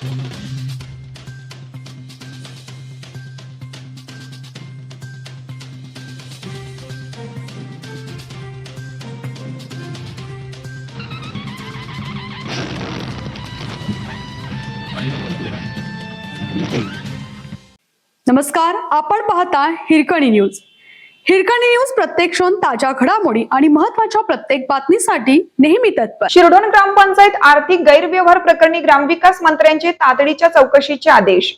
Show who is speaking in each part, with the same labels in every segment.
Speaker 1: नमस्कार, आपण पाहता हिरकणी न्यूज. हिरकणी न्यूज प्रत्येक क्षण ताज्या घडामोडी आणि महत्त्वाच्या प्रत्येक बातमीसाठी नेहमी तत्पर.
Speaker 2: शिरडोन ग्रामपंचायत आर्थिक गैरव्यवहार प्रकरणी ग्रामविकास मंत्र्यांचे तातडीच्या चौकशीचे आदेश.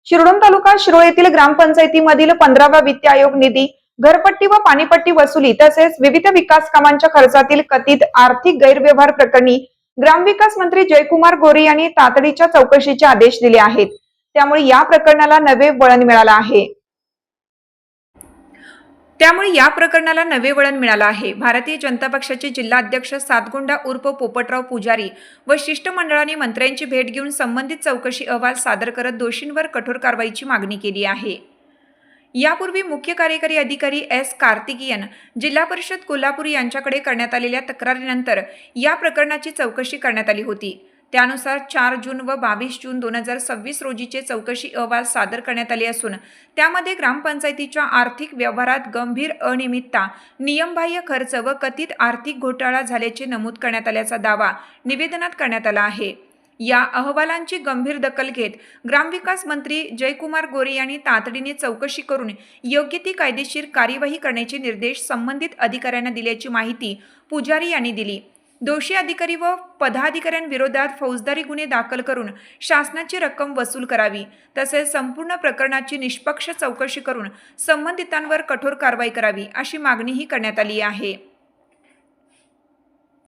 Speaker 2: शिरडोन तालुका शिरोळ येथील ग्रामपंचायतीमधील 15वा वित्त आयोग निधी, घरपट्टी व पाणीपट्टी वसुली तसेच विविध विकास कामांच्या खर्चातील कथित आर्थिक गैरव्यवहार प्रकरणी ग्रामविकास मंत्री जयकुमार गोरे यांनी तातडीच्या चौकशीचे आदेश दिले आहेत. त्यामुळे या प्रकरणाला नवे वळण मिळालं आहे. भारतीय जनता पक्षाचे जिल्हा अध्यक्ष सातगोंडा उर्फ पोपटराव पुजारी व शिष्टमंडळाने मंत्र्यांची भेट घेऊन संबंधित चौकशी अहवाल सादर करत दोषींवर कठोर कारवाईची मागणी केली आहे. यापूर्वी मुख्य कार्यकारी अधिकारी एस कार्तिकीयन, जिल्हा परिषद कोल्हापूर यांच्याकडे करण्यात आलेल्या तक्रारीनंतर या प्रकरणाची चौकशी करण्यात आली होती. त्यानुसार 4 जून व 22 जून 2026 रोजीचे चौकशी अहवाल सादर करण्यात आले असून त्यामध्ये ग्रामपंचायतीच्या आर्थिक व्यवहारात गंभीर अनियमितता, नियमबाह्य खर्च व कथित आर्थिक घोटाळा झाल्याचे नमूद करण्यात आल्याचा दावा निवेदनात करण्यात आला आहे. या अहवालांची गंभीर दखल घेत ग्रामविकास मंत्री जयकुमार गोरे यांनी तातडीने चौकशी करून योग्य ती कायदेशीर कार्यवाही करण्याचे निर्देश संबंधित अधिकाऱ्यांना दिल्याची माहिती पुजारी यांनी दिली. दोषी अधिकारी व पदाधिकाऱ्यांविरोधात फौजदारी गुन्हे दाखल करून शासनाची रक्कम वसूल करावी तसेच संपूर्ण प्रकरणाची निष्पक्ष चौकशी करून संबंधितांवर कठोर कारवाई करावी अशी मागणीही करण्यात आली आहे.